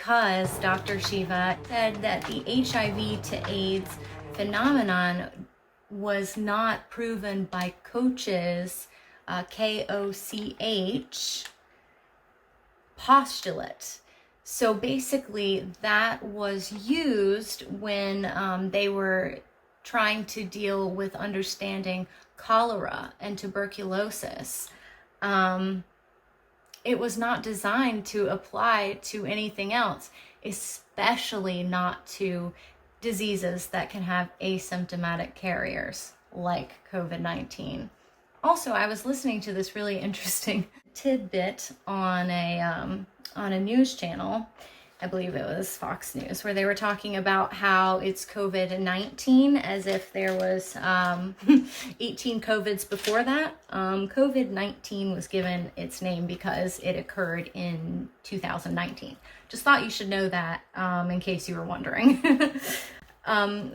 because Dr. Shiva said that the HIV to AIDS phenomenon was not proven by Koch's Koch postulate. So basically that was used when they were trying to deal with understanding cholera and tuberculosis. It was not designed to apply to anything else, especially not to diseases that can have asymptomatic carriers like COVID-19. Also, I was listening to this really interesting tidbit on a news channel. I believe it was Fox News, where they were talking about how it's COVID-19 as if there was 18 COVIDs before that. COVID-19 was given its name because it occurred in 2019. Just thought you should know that in case you were wondering.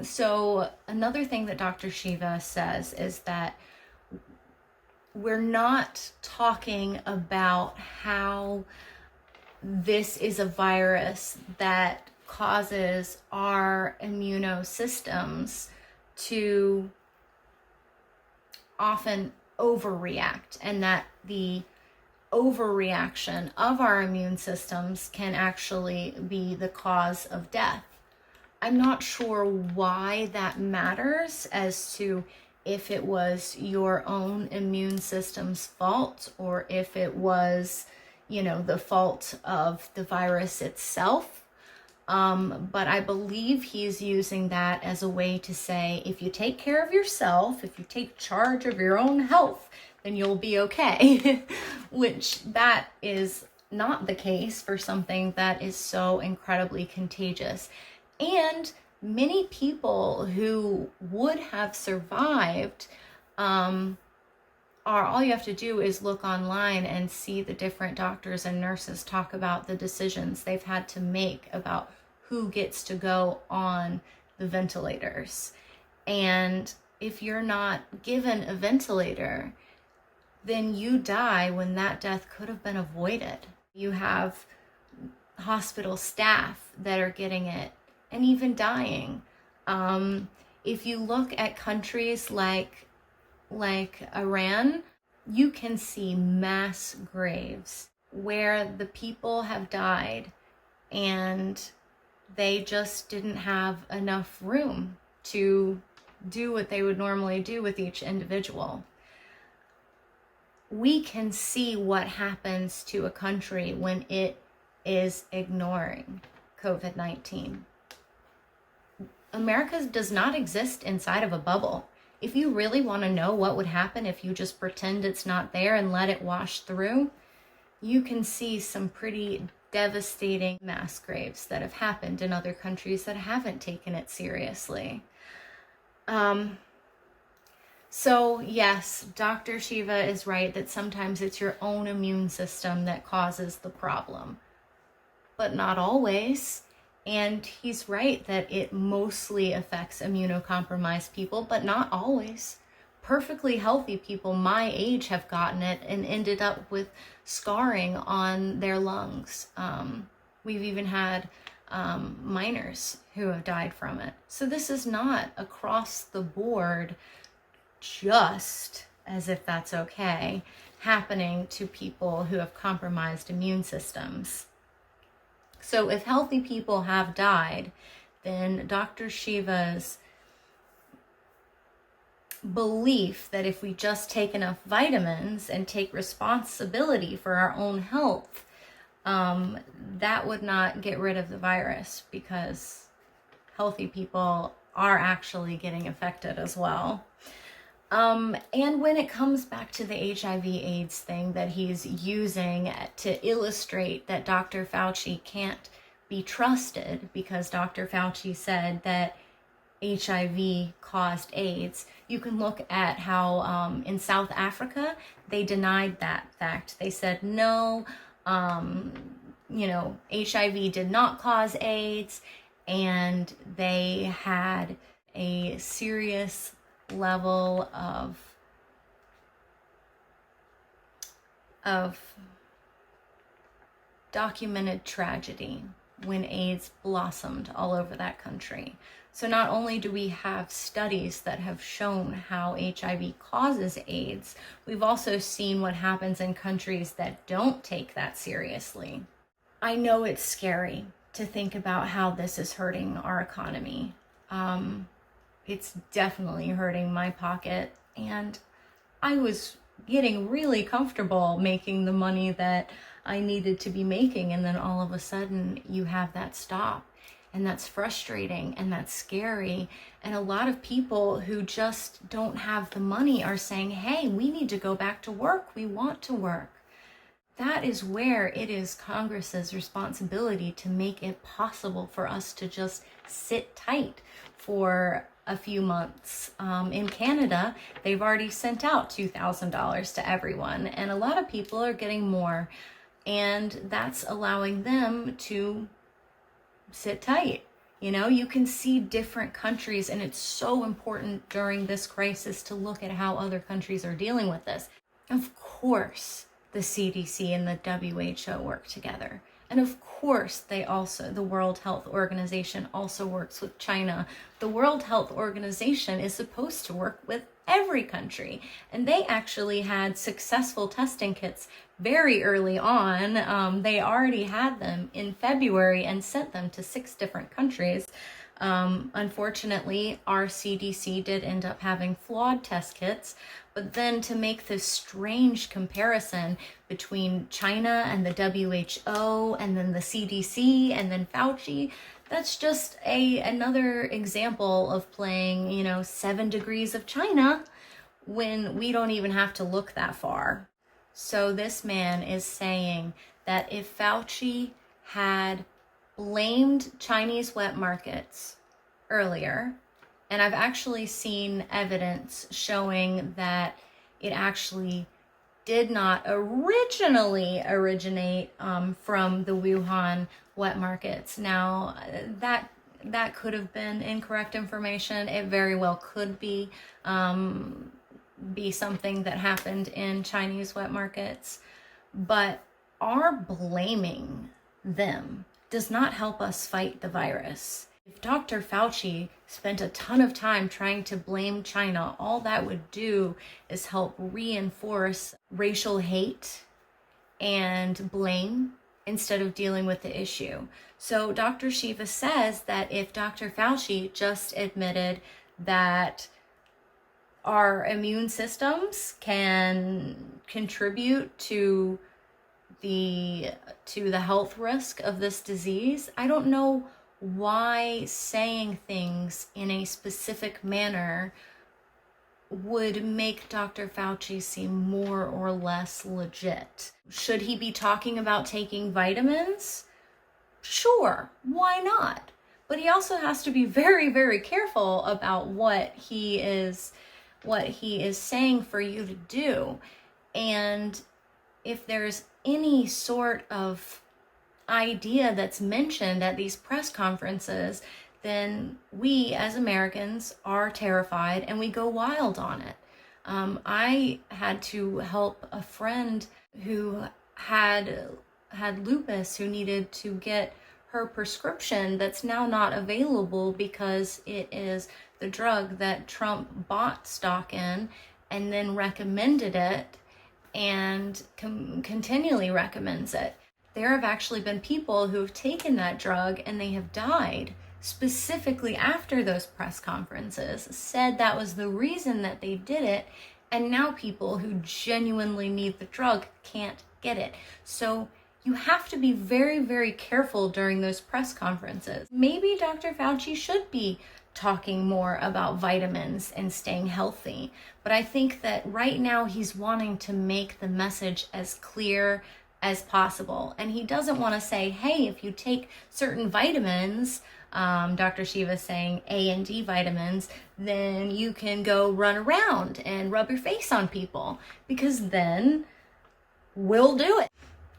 So another thing that Dr. Shiva says is that we're not talking about how this is a virus that causes our immunosystems to often overreact, and that the overreaction of our immune systems can actually be the cause of death. I'm not sure why that matters as to if it was your own immune system's fault or if it was, the fault of the virus itself. But I believe he's using that as a way to say, if you take care of yourself, if you take charge of your own health, then you'll be okay. Which that is not the case for something that is so incredibly contagious. And many people who would have survived, all you have to do is look online and see the different doctors and nurses talk about the decisions they've had to make about who gets to go on the ventilators. And if you're not given a ventilator, then you die when that death could have been avoided. You have hospital staff that are getting it and even dying. If you look at countries like Iran, you can see mass graves where the people have died and they just didn't have enough room to do what they would normally do with each individual. We can see what happens to a country when it is ignoring COVID-19. America does not exist inside of a bubble. If you really want to know what would happen if you just pretend it's not there and let it wash through, you can see some pretty devastating mass graves that have happened in other countries that haven't taken it seriously. So yes, Dr. Shiva is right that sometimes it's your own immune system that causes the problem, but not always. And he's right that it mostly affects immunocompromised people, but not always. Perfectly healthy people my age have gotten it and ended up with scarring on their lungs. We've even had minors who have died from it. So this is not across the board, just as if that's okay, happening to people who have compromised immune systems. So if healthy people have died, then Dr. Shiva's belief that if we just take enough vitamins and take responsibility for our own health, that would not get rid of the virus, because healthy people are actually getting affected as well. And when it comes back to the HIV/AIDS thing that he's using to illustrate that Dr. Fauci can't be trusted because Dr. Fauci said that HIV caused AIDS, you can look at how in South Africa, they denied that fact. They said, no, HIV did not cause AIDS, and they had a serious level of documented tragedy when AIDS blossomed all over that country. So not only do we have studies that have shown how HIV causes AIDS, we've also seen what happens in countries that don't take that seriously. I know it's scary to think about how this is hurting our economy. It's definitely hurting my pocket, and I was getting really comfortable making the money that I needed to be making, and then all of a sudden you have that stop, and that's frustrating and that's scary. And a lot of people who just don't have the money are saying, hey, we need to go back to work. We want to work. That is where it is Congress's responsibility to make it possible for us to just sit tight for a few months. In Canada, they've already sent out $2,000 to everyone, and a lot of people are getting more, and that's allowing them to sit tight. You know, you can see different countries, and it's so important during this crisis to look at how other countries are dealing with this. Of course, the c.d.c and the w.h.o work together. And of course, the World Health Organization also works with China. The World Health Organization is supposed to work with every country. And they actually had successful testing kits very early on. They already had them in February and sent them to 6 different countries. Unfortunately, our c.d.c did end up having flawed test kits, but then to make this strange comparison between China and the WHO and then the c.d.c and then Fauci, that's just another example of playing, 7 degrees of China when we don't even have to look that far. So this man is saying that if Fauci had blamed Chinese wet markets earlier, and I've actually seen evidence showing that it actually did not originally originate from the Wuhan wet markets. Now, that could have been incorrect information. It very well could be something that happened in Chinese wet markets, but our blaming them does not help us fight the virus. If Dr. Fauci spent a ton of time trying to blame China, all that would do is help reinforce racial hate and blame instead of dealing with the issue. So Dr. Shiva says that if Dr. Fauci just admitted that our immune systems can contribute to the health risk of this disease, I don't know why saying things in a specific manner would make Dr. Fauci seem more or less legit. Should he be talking about taking vitamins? Sure, why not? But he also has to be very, very careful about what he is saying for you to do. And if there's any sort of idea that's mentioned at these press conferences, then we as Americans are terrified and we go wild on it. I had to help a friend who had lupus, who needed to get her prescription that's now not available because it is the drug that Trump bought stock in and then recommended it and continually recommends it. There have actually been people who have taken that drug and they have died specifically after those press conferences, said that was the reason that they did it, and now people who genuinely need the drug can't get it. So you have to be very, very careful during those press conferences. Maybe Dr. Fauci should be talking more about vitamins and staying healthy, but I think that right now he's wanting to make the message as clear as possible. And he doesn't want to say, hey, if you take certain vitamins, Dr. Shiva is saying A and D vitamins, then you can go run around and rub your face on people, because then we'll do it.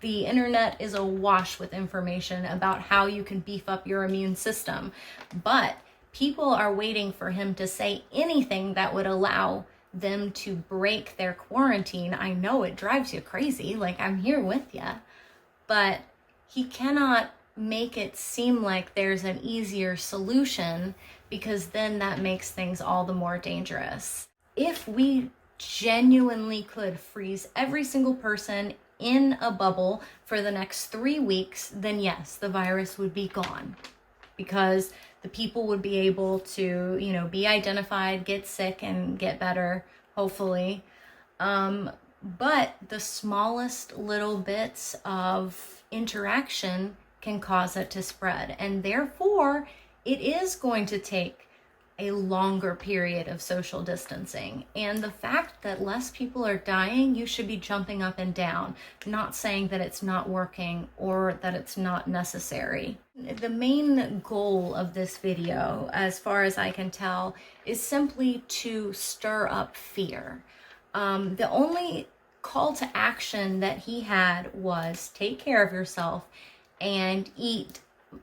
The internet is awash with information about how you can beef up your immune system, but people are waiting for him to say anything that would allow them to break their quarantine. I know it drives you crazy, like I'm here with you, but he cannot make it seem like there's an easier solution, because then that makes things all the more dangerous. If we genuinely could freeze every single person in a bubble for the next 3 weeks, then yes, the virus would be gone, because the people would be able to, be identified, get sick, and get better, hopefully. But the smallest little bits of interaction can cause it to spread. And therefore, it is going to take a longer period of social distancing. And the fact that less people are dying, you should be jumping up and down, not saying that it's not working or that it's not necessary. The main goal of this video, as far as I can tell, is simply to stir up fear. The only call to action that he had was take care of yourself and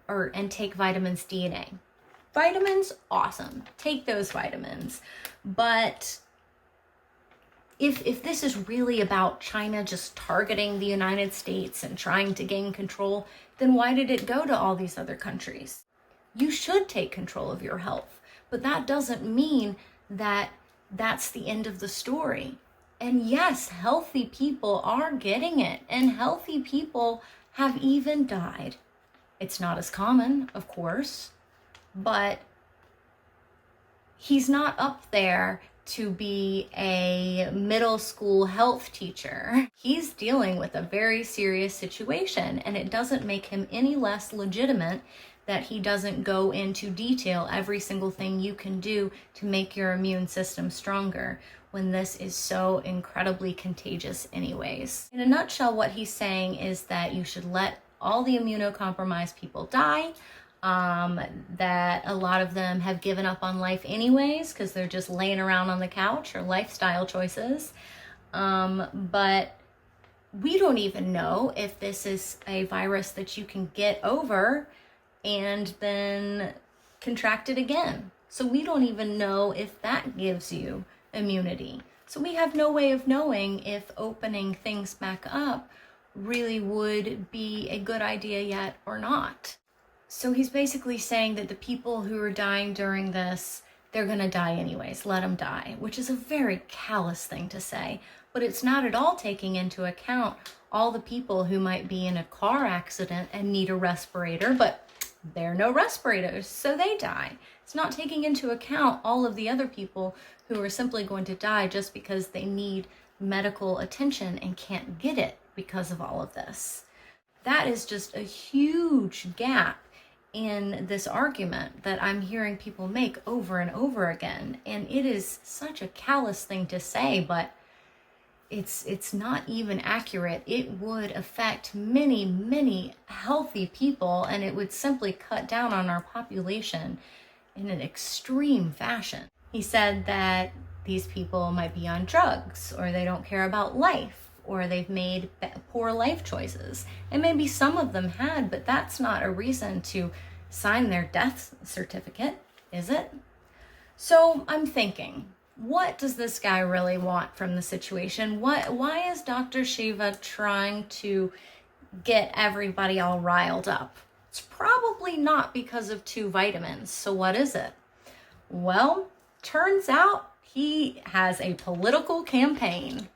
and take vitamins D and A. Vitamins, awesome. Take those vitamins. But if this is really about China just targeting the United States and trying to gain control, then why did it go to all these other countries? You should take control of your health, but that doesn't mean that that's the end of the story. And yes, healthy people are getting it, and healthy people have even died. It's not as common, of course, but he's not up there to be a middle school health teacher. He's dealing with a very serious situation, and it doesn't make him any less legitimate that he doesn't go into detail every single thing you can do to make your immune system stronger, when this is so incredibly contagious anyways. In a nutshell, what he's saying is that you should let all the immunocompromised people die, that a lot of them have given up on life anyways because they're just laying around on the couch, or lifestyle choices. But we don't even know if this is a virus that you can get over and then contract it again. So we don't even know if that gives you immunity. So we have no way of knowing if opening things back up really would be a good idea yet or not. So he's basically saying that the people who are dying during this, they're going to die anyways. Let them die, which is a very callous thing to say. But it's not at all taking into account all the people who might be in a car accident and need a respirator, but there are no respirators, so they die. It's not taking into account all of the other people who are simply going to die just because they need medical attention and can't get it because of all of this. That is just a huge gap in this argument that I'm hearing people make over and over again. And it is such a callous thing to say, but it's not even accurate. It would affect many, many healthy people, and it would simply cut down on our population in an extreme fashion. He said that these people might be on drugs, or they don't care about life, or they've made poor life choices. And maybe some of them had, but that's not a reason to sign their death certificate, is it? So I'm thinking, what does this guy really want from the situation? Why is Dr. Shiva trying to get everybody all riled up? It's probably not because of 2 vitamins. So what is it? Well, turns out he has a political campaign.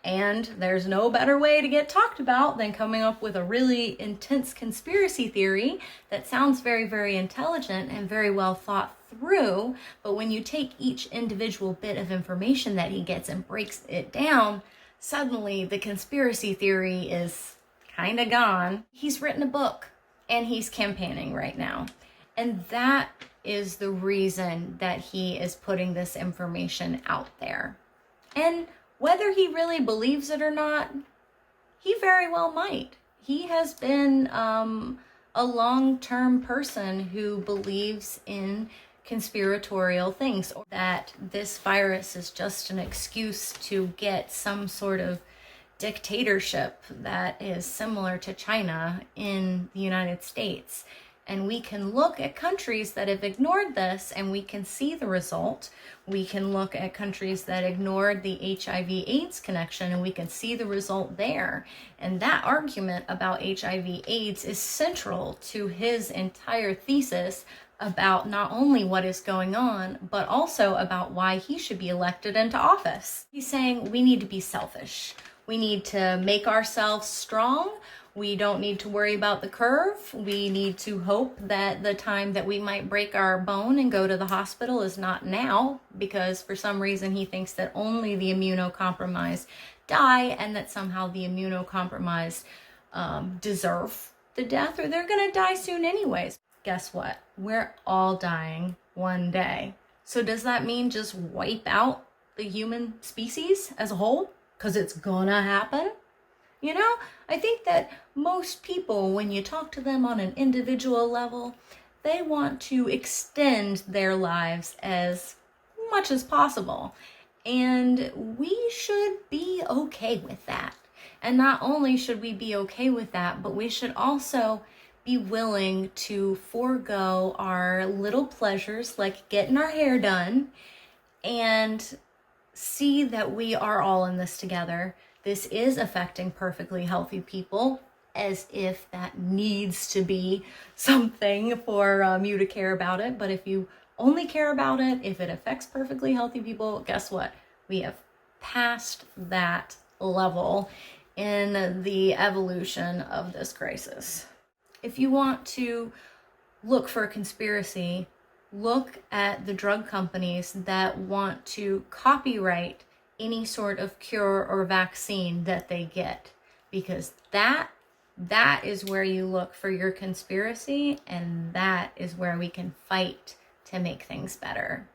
And there's no better way to get talked about than coming up with a really intense conspiracy theory that sounds very, very intelligent and very well thought through. But when you take each individual bit of information that he gets and breaks it down, suddenly the conspiracy theory is kind of gone. He's written a book and he's campaigning right now. And that is the reason that he is putting this information out there. And whether he really believes it or not, he very well might. He has been a long-term person who believes in conspiratorial things, or that this virus is just an excuse to get some sort of dictatorship that is similar to China in the United States. And we can look at countries that have ignored this and we can see the result. We can look at countries that ignored the HIV/AIDS connection and we can see the result there. And that argument about HIV/AIDS is central to his entire thesis about not only what is going on, but also about why he should be elected into office. He's saying we need to be selfish. We need to make ourselves strong. We don't need to worry about the curve. We need to hope that the time that we might break our bone and go to the hospital is not now, because for some reason he thinks that only the immunocompromised die and that somehow the immunocompromised deserve the death or they're going to die soon anyways. Guess what? We're all dying one day. So does that mean just wipe out the human species as a whole? Because it's gonna happen? You know, I think that most people, when you talk to them on an individual level, they want to extend their lives as much as possible. And we should be okay with that. And not only should we be okay with that, but we should also be willing to forego our little pleasures like getting our hair done and see that we are all in this together. This is affecting perfectly healthy people, as if that needs to be something for you to care about it. But if you only care about it, if it affects perfectly healthy people, guess what? We have passed that level in the evolution of this crisis. If you want to look for a conspiracy, look at the drug companies that want to copyright any sort of cure or vaccine that they get, because that is where you look for your conspiracy, and that is where we can fight to make things better.